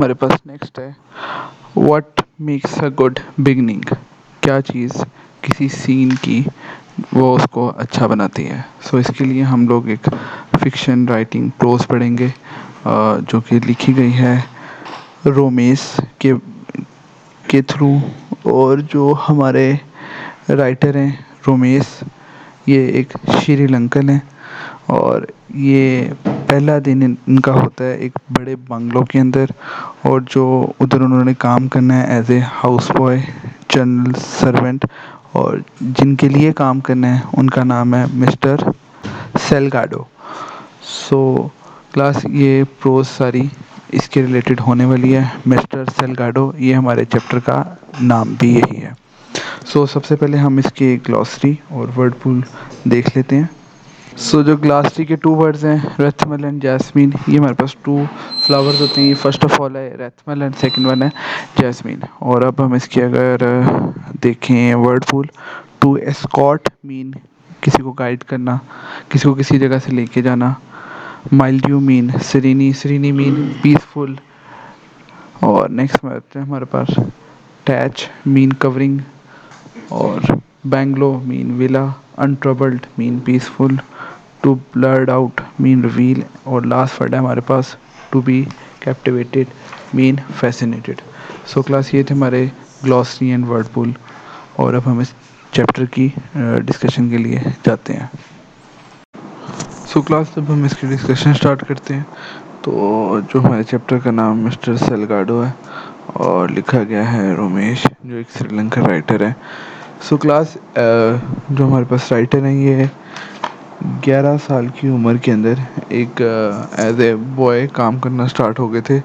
हमारे पास नेक्स्ट है what makes a good beginning. क्या चीज़ किसी सीन की वो उसको अच्छा बनाती है। इसके लिए हम लोग एक फिक्शन राइटिंग प्रोज पढ़ेंगे जो कि लिखी गई है रोमेश के थ्रू। और जो हमारे राइटर हैं रोमेश, ये एक श्रीलंकन है। और ये पहला दिन इनका होता है एक बड़े बंगलों के अंदर। और जो उधर उन्होंने काम करना है as a house boy, general servant. और जिनके लिए काम करना है उनका नाम है मिस्टर सेलगाडो। सो क्लास ये प्रोज सारी इसके रिलेटेड होने वाली है। मिस्टर सेलगाडो ये हमारे चैप्टर का नाम भी यही है। सबसे पहले हम इसकी ग्लॉसरी और वर्ड पूल देख लेते हैं। जो ग्लासरी के टू वर्ड्स हैं रथमल एंड जैस्मीन, ये हमारे पास टू फ्लावर्स होते हैं। ये फर्स्ट ऑफ ऑल है रथमल एंड सेकंड वन है जैस्मीन। और अब हम इसकी अगर देखें word full, to escort mean किसी को गाइड करना, किसी को किसी जगह से लेके जाना। Mildew mean serene, serene mean peaceful. और नेक्स्ट में आते हैं हमारे पास टैच मीन कवरिंग। और bungalow mean villa, untroubled mean peaceful, to blurt out mean reveal. और लास्ट वर्ड है हमारे पास to be captivated mean fascinated. Class ये थे हमारे ग्लॉसरी एंड वर्ड पुल। और अब हम इस चैप्टर की डिस्कशन के लिए जाते हैं। क्लास जब हम इसकी डिस्कशन स्टार्ट करते हैं तो जो हमारे चैप्टर का नाम मिस्टर सेलगाडो है और लिखा गया है रोमेश, जो एक श्रीलंकन राइटर है। क्लास जो हमारे पास राइटर हैं ये 11 साल की उम्र के अंदर एक एज ए बॉय काम करना स्टार्ट हो गए थे।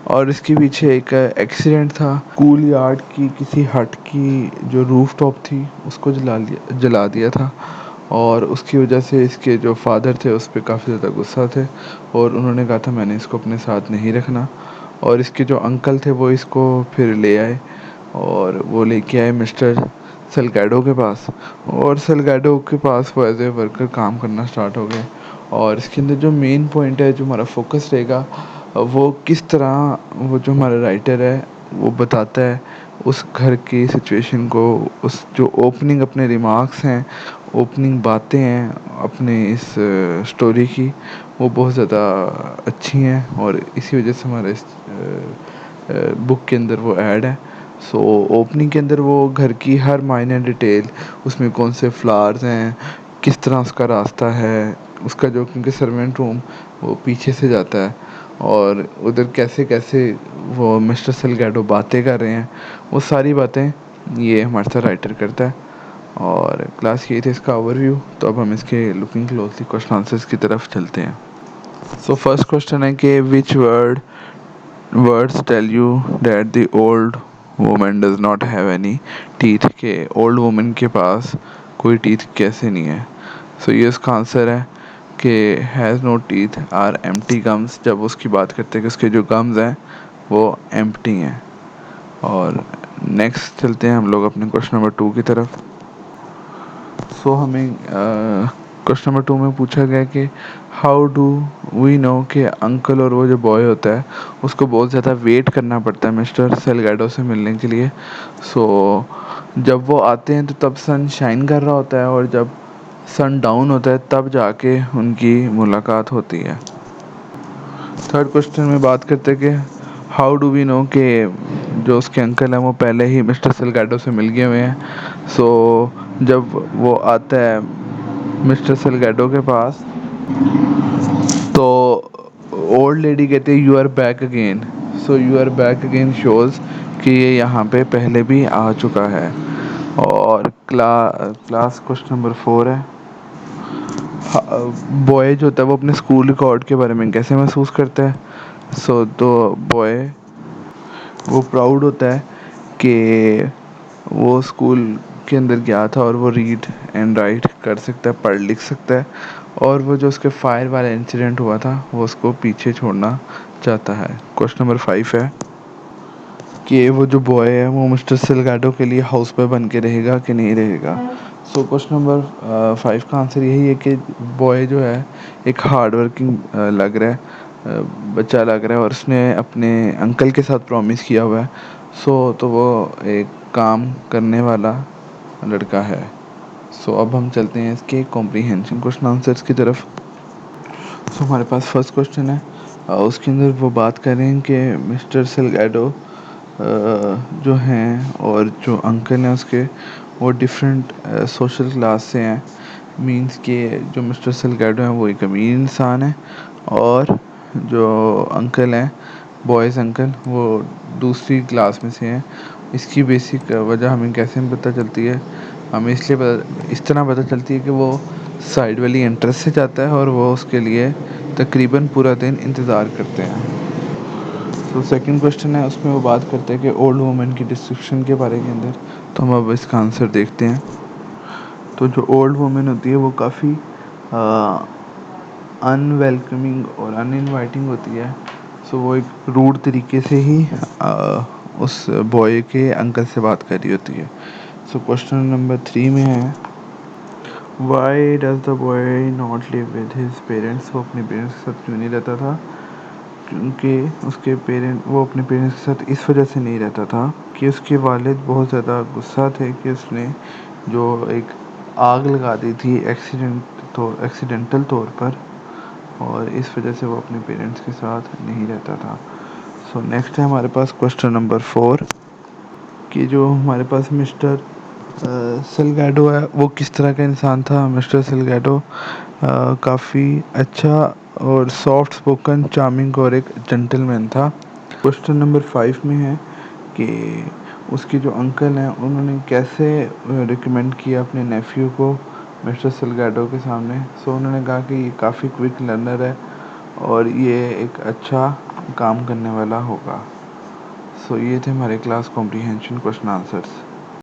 और इसके पीछे एक एक्सीडेंट था। कूल यार्ड की किसी हट की जो रूफ टॉप थी उसको जला दिया था। और उसकी वजह से इसके जो फादर थे उस पर काफ़ी ज़्यादा गुस्सा थे। और उन्होंने कहा था मैंने इसको अपने साथ नहीं रखना। और इसके जो अंकल थे वो इसको फिर ले आए और वो लेके आए मिस्टर सेलगैडो के पास। और सेलगैडो के पास वो एज ए वर्कर काम करना स्टार्ट हो गए। और इसके अंदर जो मेन पॉइंट है, जो हमारा फोकस रहेगा, वो किस तरह वो जो हमारा राइटर है वो बताता है उस घर की सिचुएशन को। उस जो ओपनिंग अपने रिमार्क्स हैं, ओपनिंग बातें हैं अपने इस स्टोरी की, वो बहुत ज़्यादा अच्छी हैं। और इसी वजह से हमारे इस बुक के अंदर वो ऐड है। ओपनिंग के अंदर वो घर की हर माइनर डिटेल, उसमें कौन से फ्लावर्स हैं, किस तरह उसका रास्ता है, उसका जो क्योंकि सर्वेंट रूम वो पीछे से जाता है। और उधर कैसे कैसे वो मिस्टर सेलगैडो बातें कर रहे हैं, वो सारी बातें ये हमारे साथ राइटर करता है। और क्लास ये थे इसका ओवरव्यू। तो अब हम इसके लुकिंग क्लोजली क्वेश्चन आंसर्स की तरफ चलते हैं। फर्स्ट क्वेश्चन है कि which words tell you that the old woman does not have any teeth. के ओल्ड वुमन के पास कोई टीथ कैसे नहीं है। ये इसका आंसर है कि has no teeth or empty gums. जब उसकी बात करते हैं कि उसके जो गम्स हैं वो एम्प्टी हैं। और नेक्स्ट चलते हैं हम लोग अपने क्वेश्चन नंबर 2 की तरफ। हमें क्वेश्चन नंबर 2 में पूछा गया कि हाउ डू वी नो कि अंकल और वो जो बॉय होता है उसको बहुत ज़्यादा वेट करना पड़ता है मिस्टर सेलगैडो से मिलने के लिए। जब वो आते हैं तो तब सन शाइन कर रहा होता है, और जब सन डाउन होता है तब जाके उनकी मुलाकात होती है। थर्ड क्वेश्चन में बात करते हैं कि हाउ डू वी नो कि जो उसके अंकल हैं वो पहले ही मिस्टर सेलगैडो से मिल गए हुए हैं। जब वो आता है मिस्टर सेलगैडो के पास तो ओल्ड लेडी कहती है you are back again. You are back again shows कि ये यहाँ पे पहले भी आ चुका है। और क्लास क्वेश्चन नंबर 4 है, बॉय जो होता है वो अपने स्कूल रिकॉर्ड के बारे में कैसे महसूस करता है। तो बॉय वो प्राउड होता है कि वो स्कूल के अंदर गया था और वो रीड एंड राइट कर सकता है, पढ़ लिख सकता है। और वो जो उसके फायर वाला इंसिडेंट हुआ था वो उसको पीछे छोड़ना चाहता है। क्वेश्चन नंबर 5 है कि वो जो बॉय है वो मिस्टर सेलगाडो के लिए हाउस बॉय बन के रहेगा कि नहीं रहेगा। क्वेश्चन नंबर 5 का आंसर यही है कि बॉय जो है एक हार्ड वर्किंग लग रहा है। बच्चा लग रहा है और उसने अपने अंकल के साथ प्रॉमिस किया हुआ है। तो वो एक काम करने वाला लड़का है। अब हम चलते हैं इसके कॉम्प्रीहेंशन क्वेश्चन आंसर्स की तरफ। हमारे पास फर्स्ट क्वेश्चन है। उसके अंदर वो बात कर रहे हैं कि मिस्टर सेल्गाडो जो हैं और जो अंकल हैं उसके, वो डिफरेंट सोशल क्लास से हैं। मींस के जो मिस्टर सेल्गाडो हैं वो एक अमीर इंसान है, और जो अंकल हैं, बॉयज़ अंकल, वो दूसरी क्लास में से हैं। इसकी बेसिक वजह हमें कैसे पता चलती है? हमें इस तरह पता चलती है कि वो साइड वाली एंट्रेंस से जाता है और वो उसके लिए तकरीबन पूरा दिन इंतज़ार करते हैं। सेकंड क्वेश्चन है, उसमें वो बात करते हैं कि ओल्ड वुमेन की डिस्क्रिप्शन के बारे के अंदर। तो हम अब इसका आंसर देखते हैं। तो जो ओल्ड वुमेन होती है वो काफ़ी अनवेलकमिंग और अनइनवाइटिंग होती है। वो एक रूड तरीके से ही उस बॉय के अंकल से बात कर रही होती है। क्वेश्चन नंबर 3 में है, why does the boy not live with his parents? वो अपने पेरेंट्स के साथ क्यों नहीं रहता था? क्योंकि वो अपने पेरेंट्स के साथ इस वजह से नहीं रहता था कि उसके वालिद बहुत ज़्यादा गुस्सा थे कि उसने जो एक आग लगा दी थी एक्सीडेंटल तौर पर, और इस वजह से वो अपने पेरेंट्स के साथ नहीं रहता था। नेक्स्ट है हमारे पास क्वेश्चन नंबर 4, कि जो हमारे पास मिस्टर सेल्गाडो है वो किस तरह का इंसान था? मिस्टर सेल्गाडो काफ़ी अच्छा और सॉफ्ट स्पोकन, चार्मिंग और एक जेंटलमैन था। क्वेश्चन नंबर 5 में है कि उसके जो अंकल हैं उन्होंने कैसे रिकमेंड किया अपने नेफ्यू को मिस्टर सेल्गाडो के सामने। उन्होंने कहा कि ये काफ़ी क्विक लर्नर है और ये एक अच्छा काम करने वाला होगा। ये थे हमारे क्लास कॉम्प्रीहेंशन क्वेश्चन आंसर्स।